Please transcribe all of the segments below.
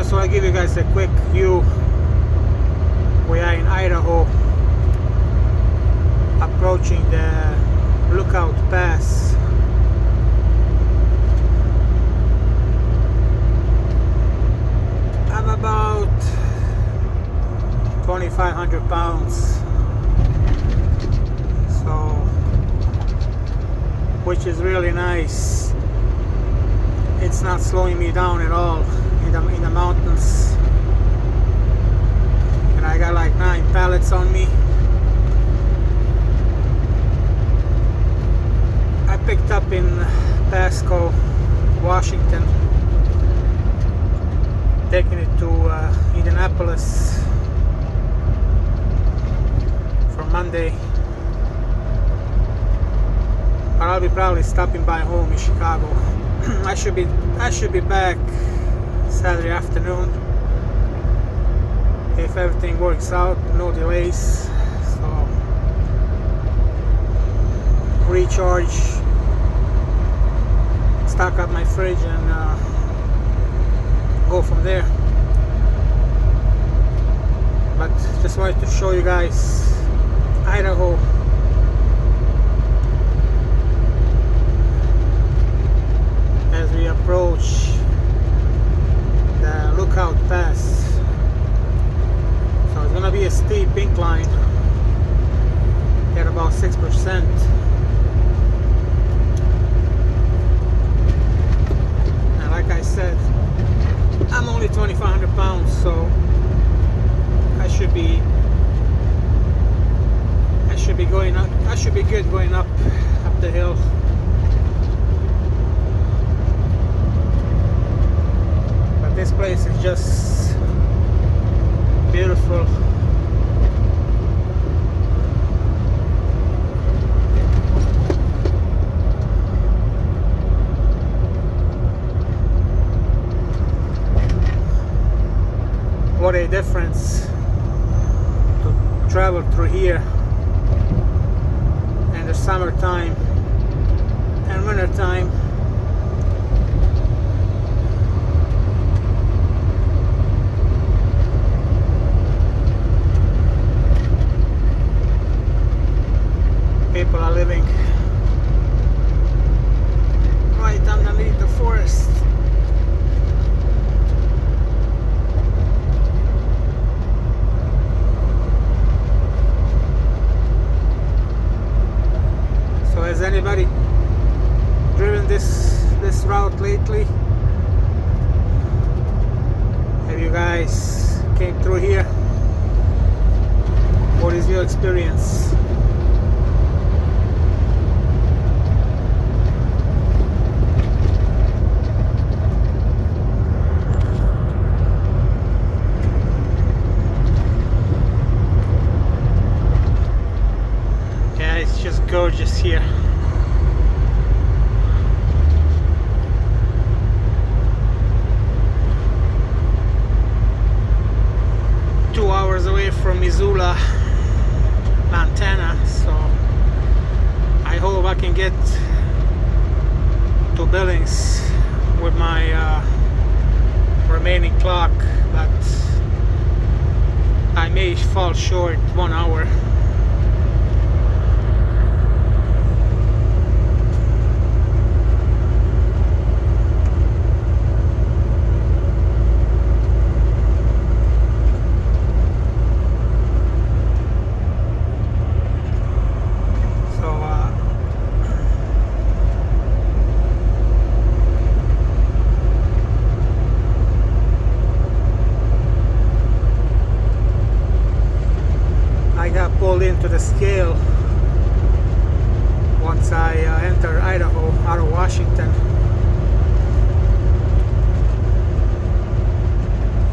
just want to give you guys a quick view. We are in Idaho, approaching the Lookout Pass. I'm about 2,500 pounds, so which is really nice. It's not slowing me down at all in the mountains, and I got like 9 pallets on me. I picked up in Pasco, Washington, taking it to Indianapolis for Monday. But I'll be probably stopping by home in Chicago. I should be back Saturday afternoon if everything works out, no delays. So recharge, stock up my fridge, and go from there. But just wanted to show you guys Idaho. As we approach the Lookout Pass. So it's gonna be a steep incline at about 6%. And like I said, I'm only 2,500 pounds, so I should be going up. I should be good going up the hill. But this place is just beautiful. What a difference to travel through here in the summertime and wintertime. People are living right underneath the forest. Has anybody driven this route lately? Have you guys came through here? What is your experience? Yeah, it's just gorgeous here. Away from Missoula, Montana, so I hope I can get to Billings with my remaining clock, but I may fall short 1 hour. Pulled into the scale once I entered Idaho out of Washington,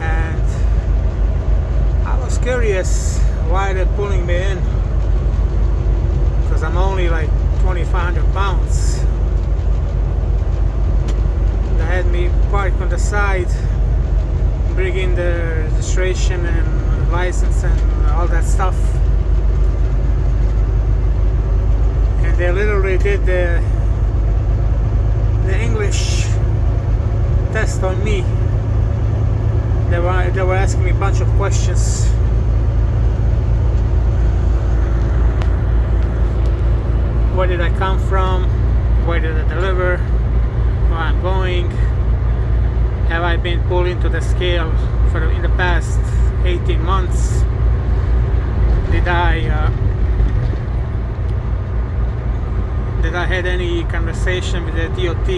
and I was curious why they're pulling me in, because I'm only like 2,500 pounds. They had me parked on the side, bring in the registration and license and all that stuff. They literally did the English test on me. They were asking me a bunch of questions. Where did I come from? Where did I deliver? Where I'm going? Have I been pulled into the scale in the past 18 months? Did I had any conversation with the DOT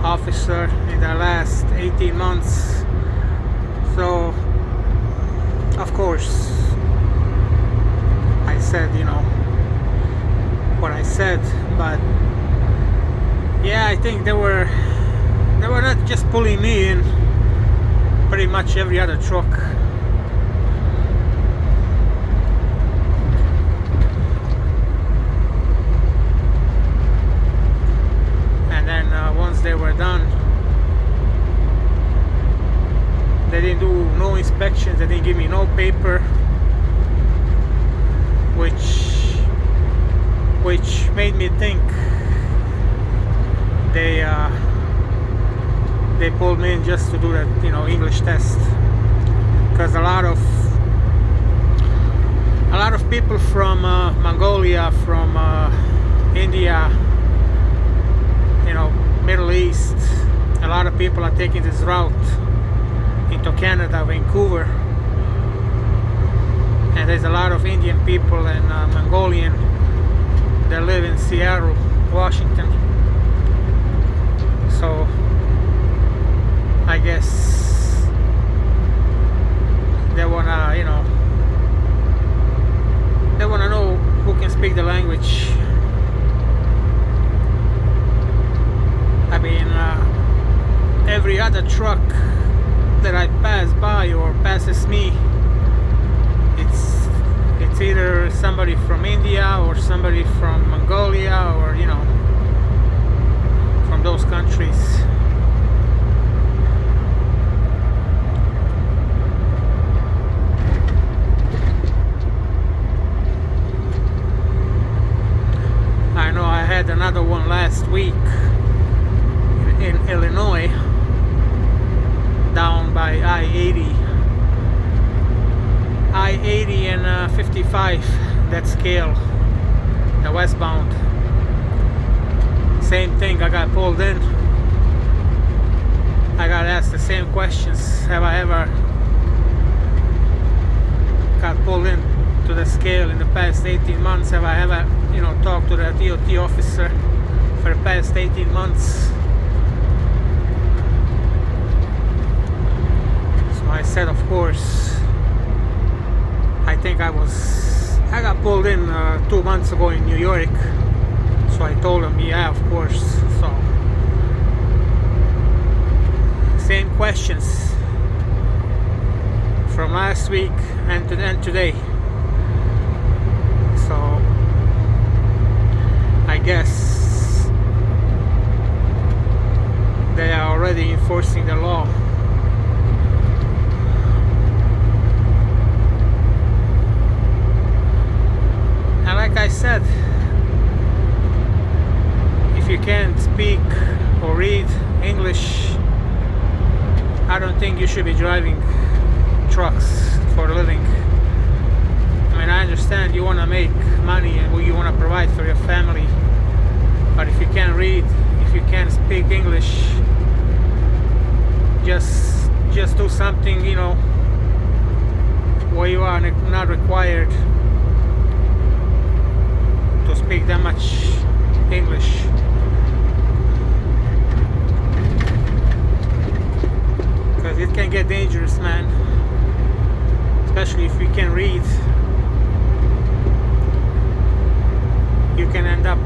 officer in the last 18 months? So, of course, I said, what I said, but yeah, I think they were not just pulling me in, pretty much every other truck. And then once they were done, they didn't do no inspections, they didn't give me no paper, which made me think they pulled me in just to do that, English test. Because a lot of people from Mongolia, from India, Middle East, a lot of people are taking this route into Canada, Vancouver, and there's a lot of Indian people and Mongolian that live in Seattle, Washington. So I guess they wanna, they wanna know who can speak the language. I mean, every other truck that I pass by or passes me, it's either somebody from India or somebody from Mongolia or from those countries. I know I had another one last week in Illinois, down by I-80 and 55, that scale, the westbound. Same thing, I got pulled in. I got asked the same questions. Have I ever got pulled in to the scale in the past 18 months? Have I ever, talked to the DOT officer for the past 18 months? I said, of course. I think I got pulled in 2 months ago in New York. So I told him, yeah, of course. So same questions from last week and today. So I guess they are already enforcing the law. And like I said, if you can't speak or read English, I don't think you should be driving trucks for a living. I mean, I understand you want to make money and you want to provide for your family, but if you can't read, if you can't speak English, just do something, where you are not required to speak that much English. Because it can get dangerous, man. Especially if you can read. You can end up,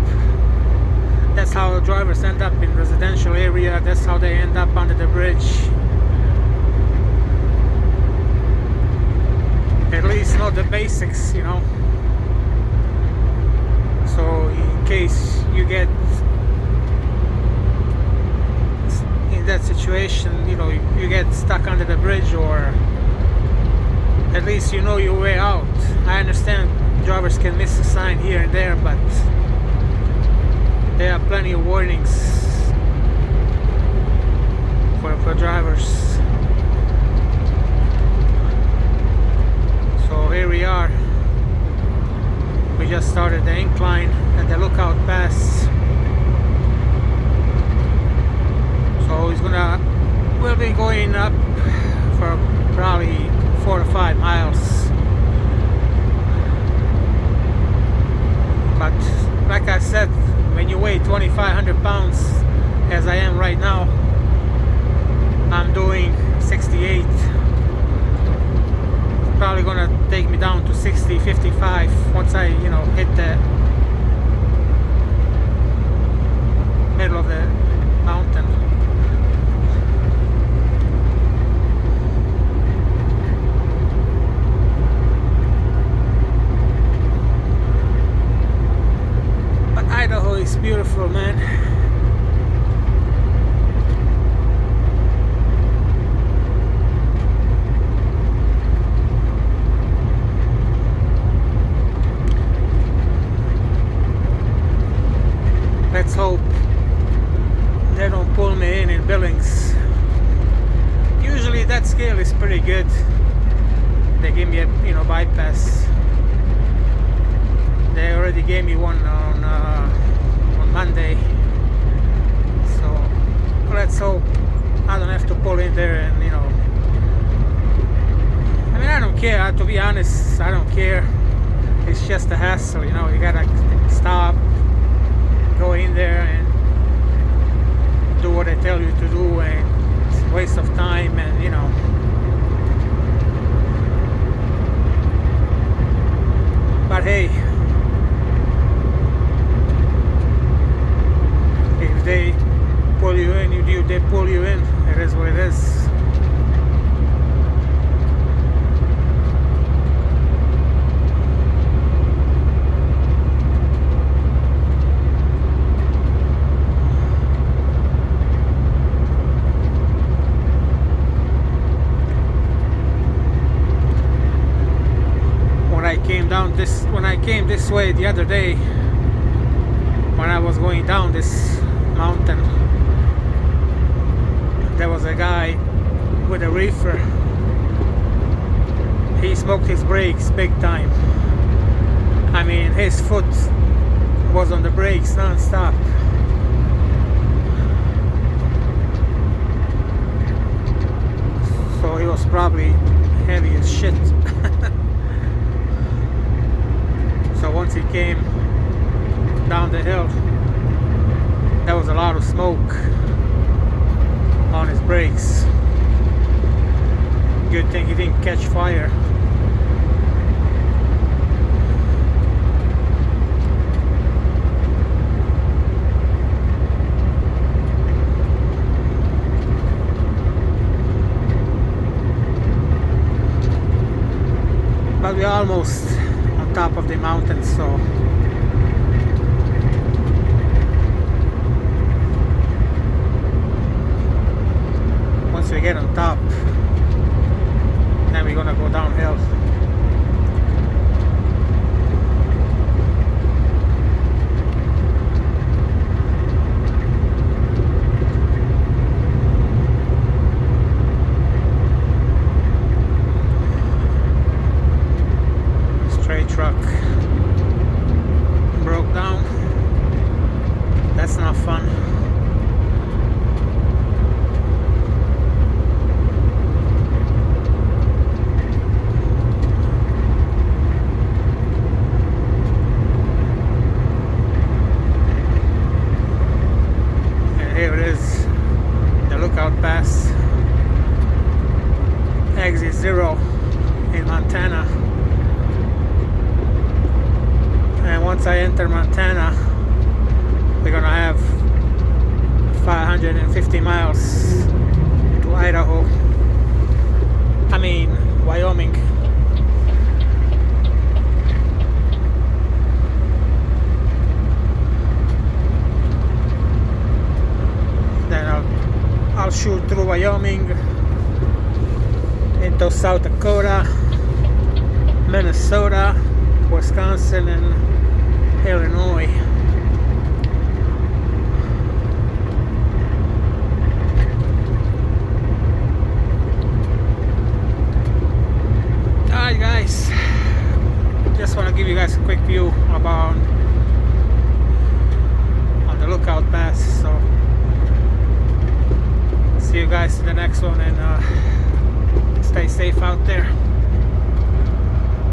that's how drivers end up in residential area, that's how they end up under the bridge. At least know the basics, So in case you get in that situation, you get stuck under the bridge, or at least you know your way out. I understand drivers can miss a sign here and there, but there are plenty of warnings for drivers. here we are. We just started the incline at the Lookout Pass. So we'll be going up for probably 4 or 5 miles. But like I said, when you weigh 2,500 pounds, as I am right now, I'm doing 68. Probably gonna take me down to 60, 55 once I, hit the middle of the mountain. But Idaho is beautiful, man. Let's hope they don't pull me in Billings. Usually that scale is pretty good. They give me a bypass. They already gave me one on Monday. So let's hope I don't have to pull in there and I mean, I don't care. To be honest, I don't care. It's just a hassle, you gotta stop, go in there and do what they tell you to do, and it's a waste of time, and but hey, if they pull you in, they pull you in. It is what it is. When I came this way the other day, when I was going down this mountain, there was a guy with a reefer. He smoked his brakes big time. I mean, his foot was on the brakes non-stop. So he was probably heavy as shit. So once he came down the hill, there was a lot of smoke on his brakes. Good thing he didn't catch fire. But we're almost on top of the mountain, so once we get on top, then we're gonna go downhill. Truck broke down. That's not fun. And here it is, the Lookout Pass, exit 0 in Montana. And once I enter Montana, we're gonna have 550 miles to Idaho. I mean, Wyoming. Then I'll shoot through Wyoming into South Dakota, Minnesota, Wisconsin, and Illinois. Alright guys, just want to give you guys a quick view about on the Lookout Pass. So see you guys in the next one, and stay safe out there.